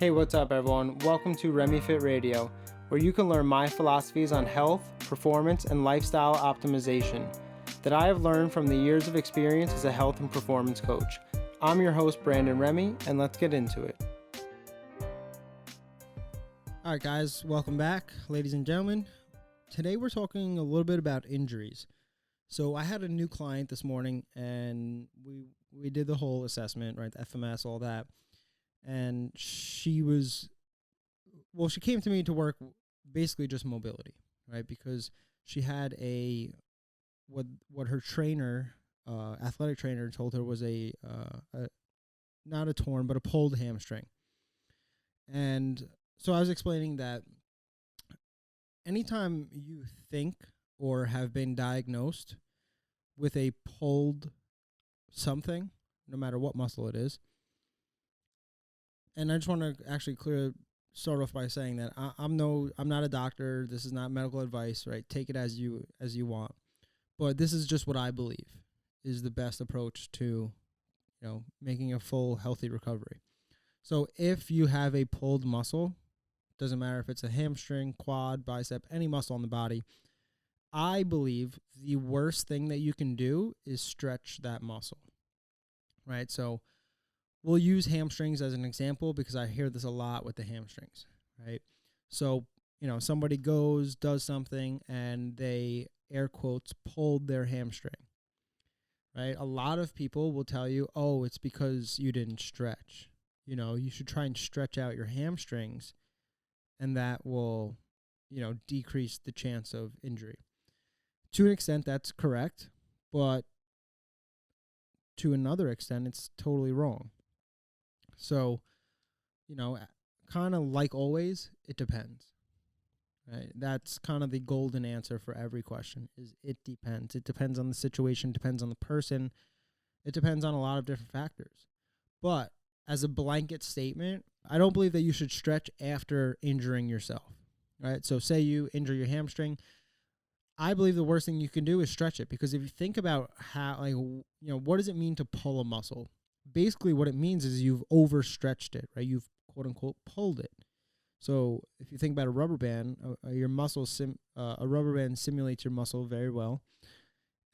Hey, what's up everyone? Welcome to RemyFIT Radio, where you can learn my philosophies on health, performance, and lifestyle optimization that I have learned from the years of experience as a health and performance coach. I'm your host, Brandon Remy, and let's get into it. All right, guys, welcome back, ladies and gentlemen. Today we're talking a little bit about injuries. So I had a new client this morning, and we did the whole assessment, right, the FMS, all that. And she came to me to work basically just mobility, right? Because she had what her trainer, athletic trainer, told her was a not a torn, but a pulled hamstring. And so I was explaining that anytime you think or have been diagnosed with a pulled something, no matter what muscle it is, and I just want to actually start off by saying that I'm not a doctor. This is not medical advice, right? Take it as you want. But this is just what I believe is the best approach to, making a full healthy recovery. So if you have a pulled muscle, doesn't matter if it's a hamstring, quad, bicep, any muscle on the body, I believe the worst thing that you can do is stretch that muscle, right? So we'll use hamstrings as an example because I hear this a lot with the hamstrings, right? So, somebody does something, and they, air quotes, pulled their hamstring, right? A lot of people will tell you, oh, it's because you didn't stretch. You should try and stretch out your hamstrings, and that will, decrease the chance of injury. To an extent, that's correct, but to another extent, it's totally wrong. So, kind of like always, it depends, right? That's kind of the golden answer for every question is it depends. It depends on the situation, depends on the person. It depends on a lot of different factors. But as a blanket statement, I don't believe that you should stretch after injuring yourself, right? So say you injure your hamstring. I believe the worst thing you can do is stretch it, because if you think about how, what does it mean to pull a muscle? Basically what it means is you've overstretched it, right? You've quote unquote pulled it. So if you think about a rubber band, your muscle, a rubber band simulates your muscle very well.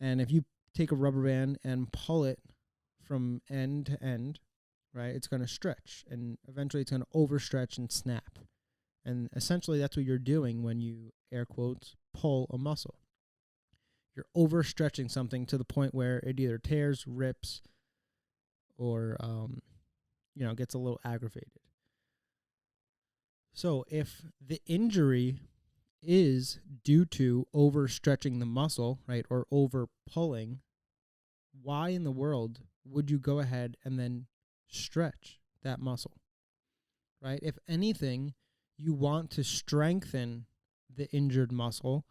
And if you take a rubber band and pull it from end to end, right, it's going to stretch, and eventually it's going to overstretch and snap. And essentially that's what you're doing when you, air quotes, pull a muscle. You're overstretching something to the point where it either tears, rips, or, gets a little aggravated. So if the injury is due to overstretching the muscle, right, or over pulling, why in the world would you go ahead and then stretch that muscle, right? If anything, you want to strengthen the injured muscle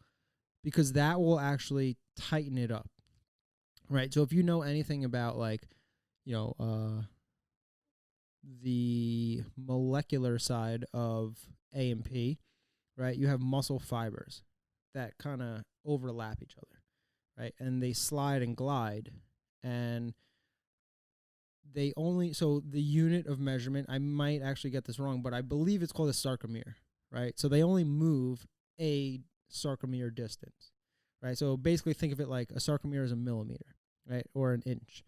because that will actually tighten it up, right? So if you know anything about the molecular side of A&P, right? You have muscle fibers that kind of overlap each other, right? And they slide and glide, and so the unit of measurement, I might actually get this wrong, but I believe it's called a sarcomere, right? So they only move a sarcomere distance, right? So basically think of it like a sarcomere is a millimeter, right? Or an inch.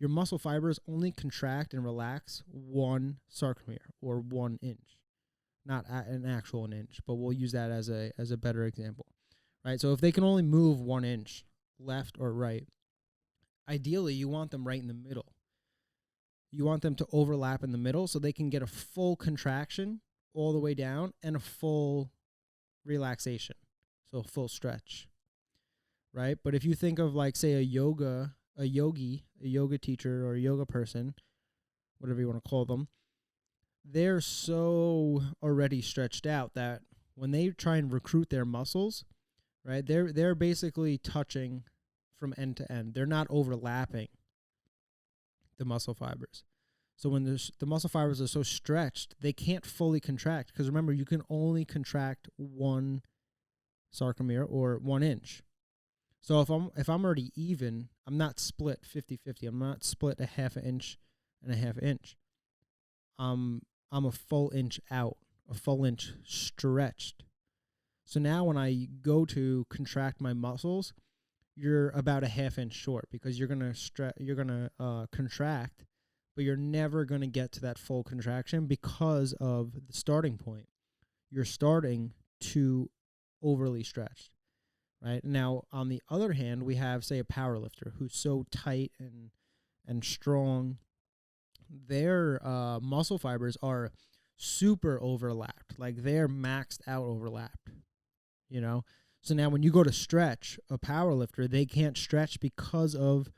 Your muscle fibers only contract and relax 1 sarcomere, or 1 inch. Not an actual inch, but we'll use that as a better example, right? So if they can only move 1 inch left or right, ideally you want them right in the middle. You want them to overlap in the middle so they can get a full contraction all the way down and a full relaxation, so a full stretch, right? But if you think of, like, say, a yoga teacher or a yoga person, whatever you want to call them, they're so already stretched out that when they try and recruit their muscles, right, they're basically touching from end to end. They're not overlapping the muscle fibers. So when the muscle fibers are so stretched, they can't fully contract, because remember, you can only contract 1 sarcomere, or 1 inch. So if I'm already even, I'm not split 50-50. I'm not split a half an inch and a half inch. I'm I'm a full inch out, a full inch stretched. So now when I go to contract my muscles, you're about a half inch short because you're gonna contract, but you're never gonna get to that full contraction because of the starting point. You're starting too overly stretched, right? Now, on the other hand, we have, say, a power lifter who's so tight and strong. Their muscle fibers are super overlapped, like they're maxed out overlapped, you know? So now when you go to stretch a power lifter, they can't stretch because of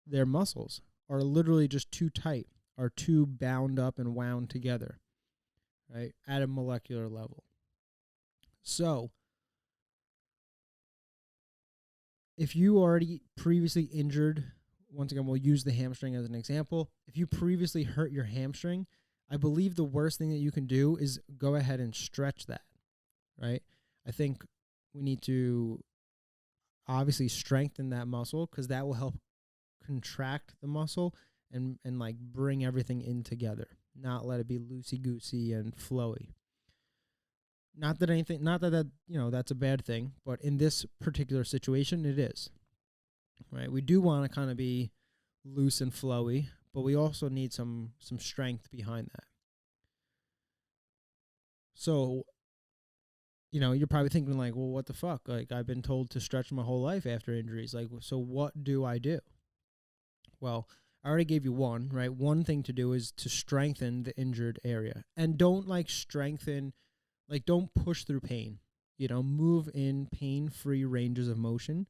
their muscles are literally just too tight, are too bound up and wound together, right, at a molecular level. So if you already previously injured, once again, we'll use the hamstring as an example. If you previously hurt your hamstring, I believe the worst thing that you can do is go ahead and stretch that, right? I think we need to obviously strengthen that muscle because that will help contract the muscle and like bring everything in together, not let it be loosey-goosey and flowy. Not that that's a bad thing, but in this particular situation, it is, right? We do want to kind of be loose and flowy, but we also need some strength behind that. So, you're probably thinking like, well, what the fuck? Like, I've been told to stretch my whole life after injuries. Like, so what do I do? Well, I already gave you one, right? One thing to do is to strengthen the injured area. And don't don't push through pain. Move in pain-free ranges of motion.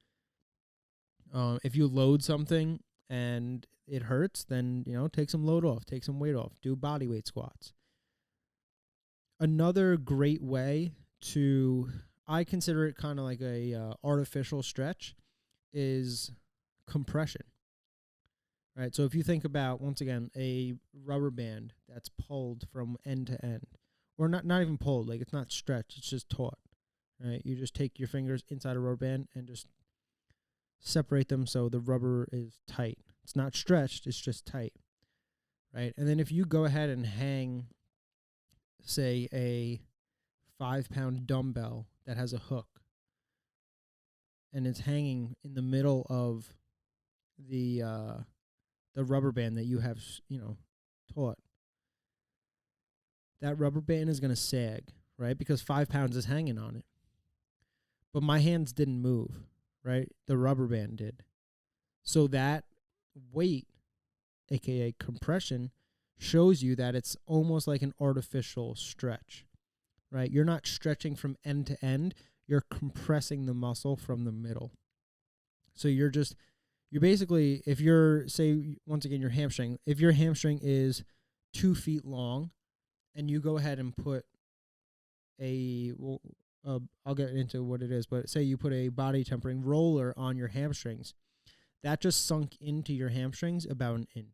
If you load something and it hurts, then, take some load off, take some weight off, do body weight squats. Another great way I consider it kind of like a artificial stretch, is compression. Right, so if you think about, once again, a rubber band that's pulled from end to end, or not even pulled, like it's not stretched, it's just taut, right? You just take your fingers inside a rubber band and just separate them so the rubber is tight. It's not stretched, it's just tight, right? And then if you go ahead and hang, say, a 5-pound dumbbell that has a hook, and it's hanging in the middle of the rubber band that you have, taut, that rubber band is going to sag, right? Because 5 pounds is hanging on it. But my hands didn't move, right? The rubber band did. So that weight, aka compression, shows you that it's almost like an artificial stretch, right? You're not stretching from end to end. You're compressing the muscle from the middle. So you're basically, if you're, say, once again, your hamstring, if your hamstring is 2 feet long and you go ahead and put I'll get into what it is, but say you put a body tempering roller on your hamstrings, that just sunk into your hamstrings about an inch.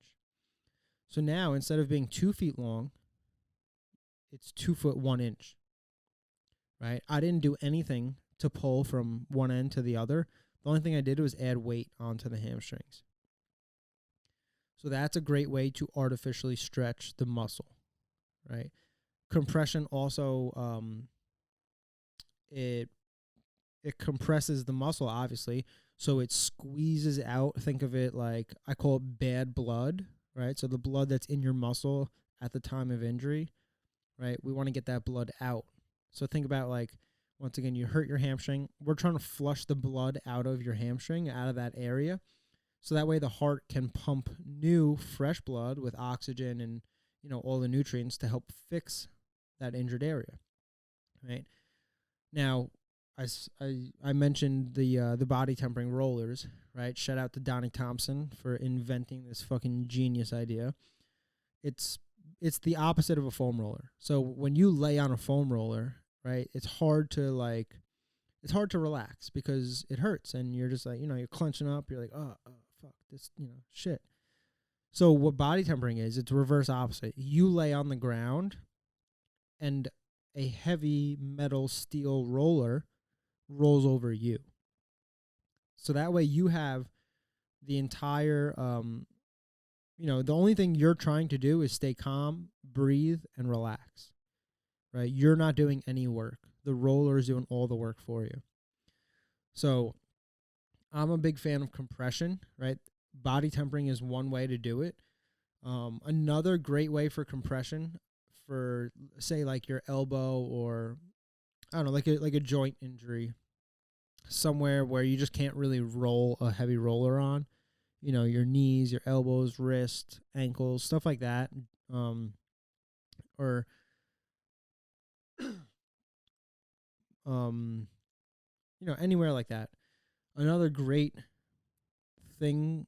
So now, instead of being 2 feet long, it's 2 foot 1 inch, right? I didn't do anything to pull from one end to the other. The only thing I did was add weight onto the hamstrings. So that's a great way to artificially stretch the muscle, right? Compression also, it compresses the muscle, obviously, so it squeezes out. Think of it like, I call it bad blood, right? So the blood that's in your muscle at the time of injury, right? We want to get that blood out. So think about, like, once again, you hurt your hamstring. We're trying to flush the blood out of your hamstring, out of that area. So that way the heart can pump new, fresh blood with oxygen and, all the nutrients to help fix that injured area, right? Now, I mentioned the body tempering rollers, right? Shout out to Donnie Thompson for inventing this fucking genius idea. It's the opposite of a foam roller. So when you lay on a foam roller, right, it's hard to relax because it hurts and you're just like, you're clenching up. You're like, oh fuck this, shit. So what body tempering is, it's reverse opposite. You lay on the ground and a heavy metal steel roller rolls over you. So that way you have the entire, the only thing you're trying to do is stay calm, breathe, and relax, right? You're not doing any work. The roller is doing all the work for you. So I'm a big fan of compression, right? Body tempering is one way to do it. Another great way for compression for, say, like your elbow or, I don't know, like a joint injury, somewhere where you just can't really roll a heavy roller on, you know, your knees, your elbows, wrists, ankles, stuff like that. Or you know, anywhere like that. Another great thing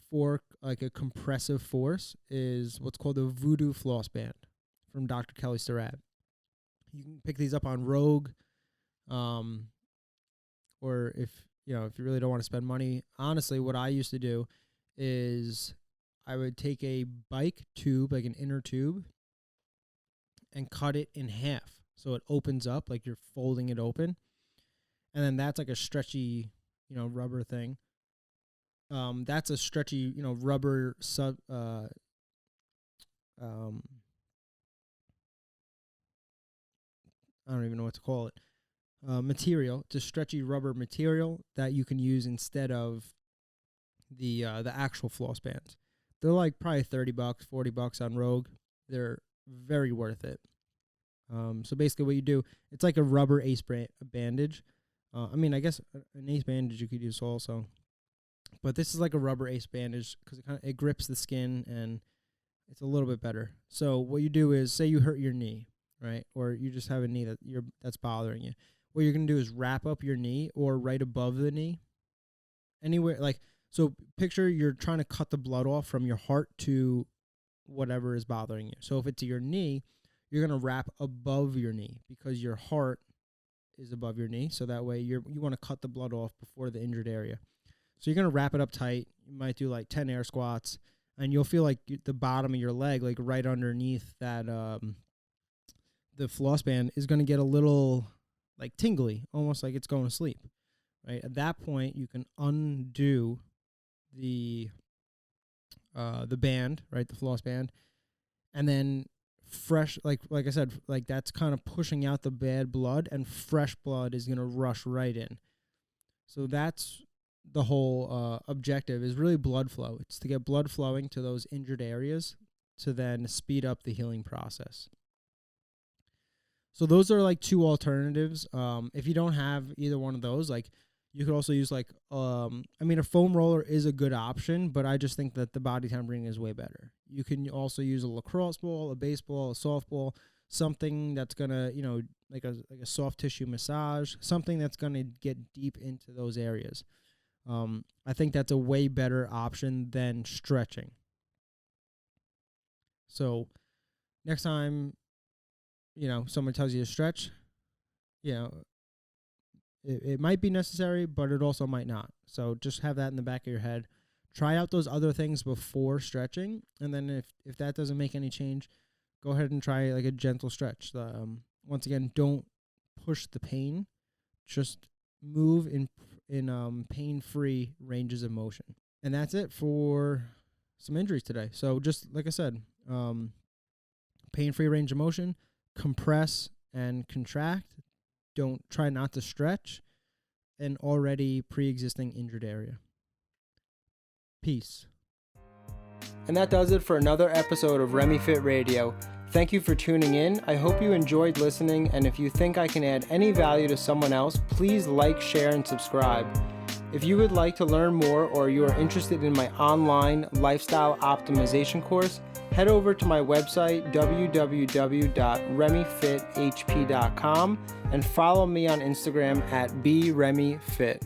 for like a compressive force is what's called a Voodoo floss band from Dr. Kelly Starrett. You can pick these up on Rogue, or if you really don't want to spend money. Honestly, what I used to do is I would take a bike tube, like an inner tube, and cut it in half so it opens up, like you're folding it open, and then that's like a stretchy, rubber thing. That's a stretchy, rubber sub. I don't even know what to call it. Material. It's a stretchy rubber material that you can use instead of the actual floss bands. They're like probably $30, $40 on Rogue. They're very worth it. So basically, what you do, it's like a rubber ace bandage. I guess an ace bandage you could use also. But this is like a rubber ace bandage because it grips the skin and it's a little bit better. So what you do is, say you hurt your knee, right? Or you just have a knee that's bothering you. What you're going to do is wrap up your knee or right above the knee. Anywhere, so picture you're trying to cut the blood off from your heart to whatever is bothering you. So if it's your knee, you're going to wrap above your knee because your heart is above your knee. So that way you want to cut the blood off before the injured area. So you're going to wrap it up tight. You might do like 10 air squats, and you'll feel like the bottom of your leg, like right underneath that, the floss band is going to get a little like tingly, almost like it's going to sleep, right? At that point, you can undo the band, right? The floss band, and then fresh, like I said, like that's kind of pushing out the bad blood, and fresh blood is going to rush right in. So that's the whole objective, is really blood flow. It's to get blood flowing to those injured areas to then speed up the healing process. So those are like two alternatives. If you don't have either one of those, like you could also use a foam roller is a good option, but I just think that the body tempering is way better. You can also use a lacrosse ball, a baseball, a softball, something that's gonna, like a soft tissue massage, something that's gonna get deep into those areas. I think that's a way better option than stretching. So next time, someone tells you to stretch, it might be necessary, but it also might not. So just have that in the back of your head. Try out those other things before stretching, and then if that doesn't make any change, go ahead and try like a gentle stretch. Once again, don't push the pain. Just move in pain-free ranges of motion. And that's it for some injuries today. So just like I said, pain-free range of motion, compress and contract. Don't try not to stretch an already pre-existing injured area. Peace. And that does it for another episode of RemyFIT Radio. Thank you for tuning in. I hope you enjoyed listening, and if you think I can add any value to someone else, please like, share, and subscribe. If you would like to learn more, or you are interested in my online lifestyle optimization course, head over to my website, www.remyfithp.com, and follow me on Instagram at @BRemyFIT.